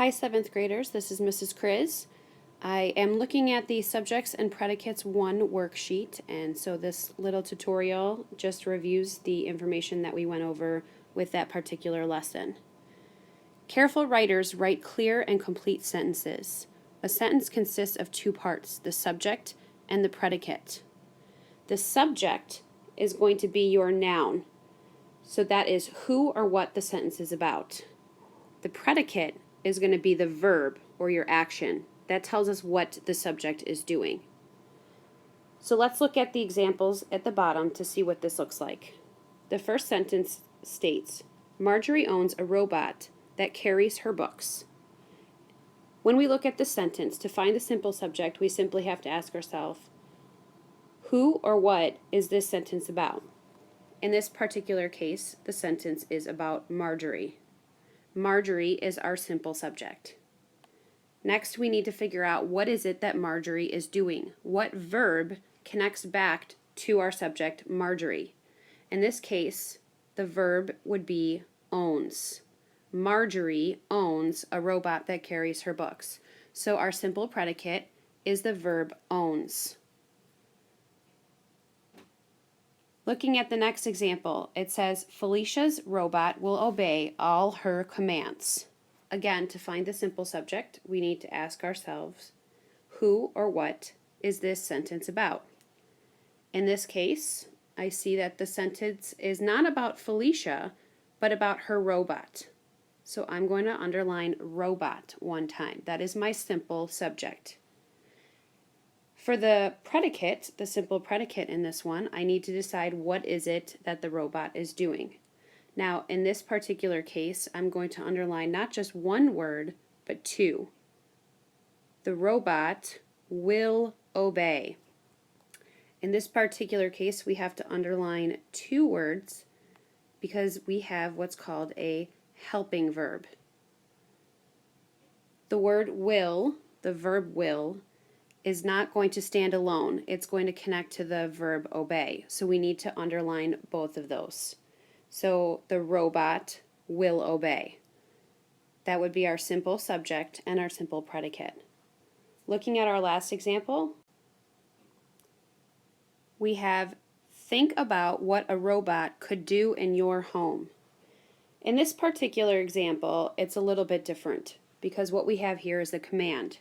Hi 7th graders, this is Mrs. Kriz. I am looking at the Subjects and Predicates 1 worksheet, and so this little tutorial just reviews the information that we went over with that particular lesson. Careful writers write clear and complete sentences. A sentence consists of two parts, the subject and the predicate. The subject is going to be your noun, so that is who or what the sentence is about. The predicate is going to be the verb or your action. That tells us what the subject is doing. So let's look at the examples at the bottom to see what this looks like. The first sentence states, Marjorie owns a robot that carries her books. When we look at the sentence, to find the simple subject, we simply have to ask ourselves, who or what is this sentence about? In this particular case, the sentence is about Marjorie. Marjorie is our simple subject. Next, we need to figure out what is it that Marjorie is doing. What verb connects back to our subject, Marjorie? In this case, the verb would be owns. Marjorie owns a robot that carries her books. So our simple predicate is the verb owns. Looking at the next example, it says, Felicia's robot will obey all her commands. Again, to find the simple subject, we need to ask ourselves, who or what is this sentence about? In this case, I see that the sentence is not about Felicia, but about her robot. So I'm going to underline robot one time. That is my simple subject. For the predicate, the simple predicate in this one, I need to decide what is it that the robot is doing. Now, in this particular case, I'm going to underline not just one word, but two. The robot will obey. In this particular case, we have to underline two words because we have what's called a helping verb. The word will, the verb will, is not going to stand alone. It's going to connect to the verb obey. So we need to underline both of those. So the robot will obey. That would be our simple subject and our simple predicate. Looking at our last example, we have think about what a robot could do in your home. In this particular example, it's a little bit different because what we have here is a command.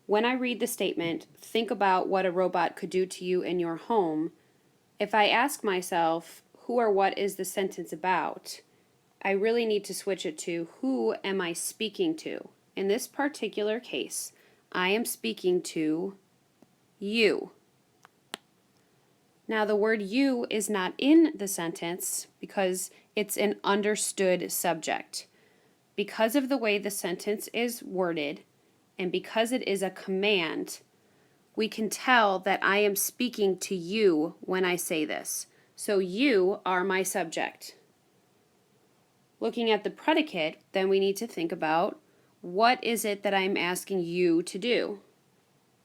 When I read the statement, think about what a robot could do to you in your home, if I ask myself, who or what is the sentence about, I really need to switch it to who am I speaking to? In this particular case, I am speaking to you. Now the word you is not in the sentence because it's an understood subject. Because of the way the sentence is worded, and because it is a command, we can tell that I am speaking to you when I say this. So you are my subject. Looking at the predicate, then we need to think about what is it that I'm asking you to do.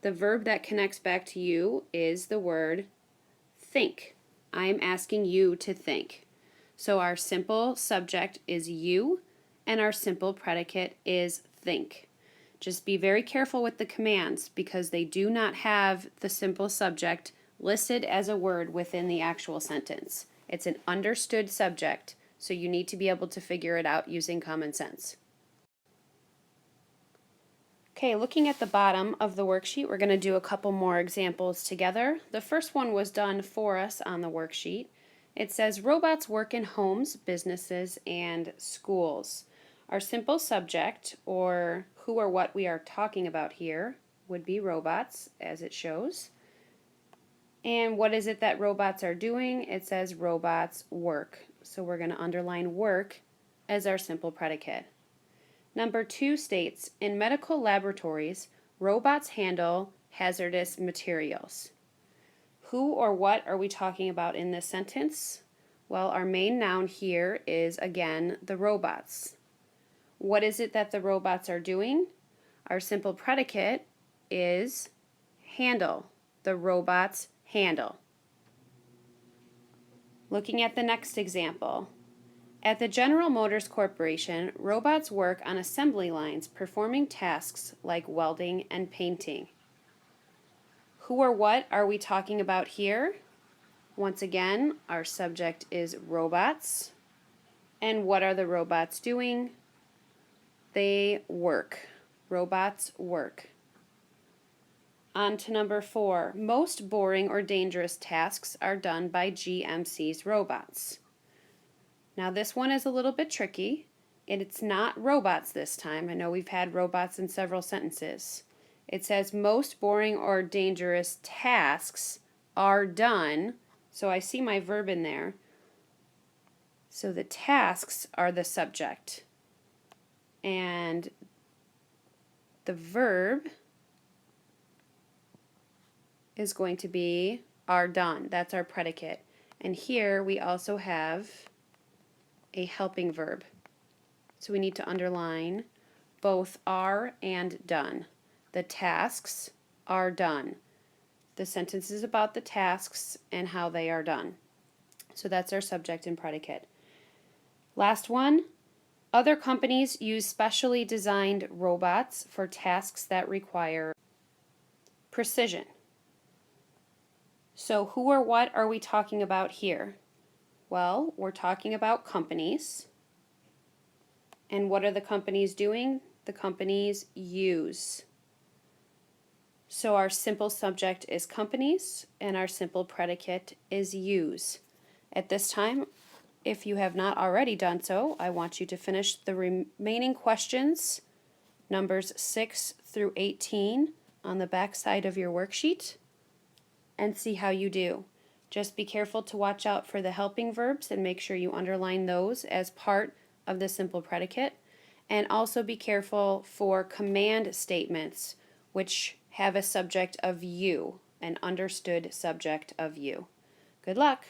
The verb that connects back to you is the word think. I am asking you to think. So our simple subject is you, and our simple predicate is think. Just be very careful with the commands because they do not have the simple subject listed as a word within the actual sentence. It's an understood subject, so you need to be able to figure it out using common sense. Okay, looking at the bottom of the worksheet, we're going to do a couple more examples together. The first one was done for us on the worksheet. It says robots work in homes, businesses, and schools. Our simple subject, or who or what we are talking about here, would be robots, as it shows. And what is it that robots are doing? It says robots work. So we're going to underline work as our simple predicate. Number 2 states, in medical laboratories, robots handle hazardous materials. Who or what are we talking about in this sentence? Well, our main noun here is, again, the robots. What is it that the robots are doing? Our simple predicate is handle. The robots handle. Looking at the next example. At the General Motors Corporation, robots work on assembly lines performing tasks like welding and painting. Who or what are we talking about here? Once again, our subject is robots. And what are the robots doing? They work. Robots work. On to number 4. Most boring or dangerous tasks are done by GMC's robots. Now this one is a little bit tricky, and it's not robots this time. I know we've had robots in several sentences. It says most boring or dangerous tasks are done, so I see my verb in there. So the tasks are the subject, and the verb is going to be are done. That's our predicate. And here we also have a helping verb. So we need to underline both are and done. The tasks are done. The sentence is about the tasks and how they are done. So that's our subject and predicate. Last one. Other companies use specially designed robots for tasks that require precision. So who or what are we talking about here? Well, we're talking about companies. And what are the companies doing? The companies use. So our simple subject is companies, and our simple predicate is use. At this time, if you have not already done so, I want you to finish the remaining questions, numbers 6 through 18, on the back side of your worksheet, and see how you do. Just be careful to watch out for the helping verbs and make sure you underline those as part of the simple predicate. And also be careful for command statements, which have a subject of you, an understood subject of you. Good luck!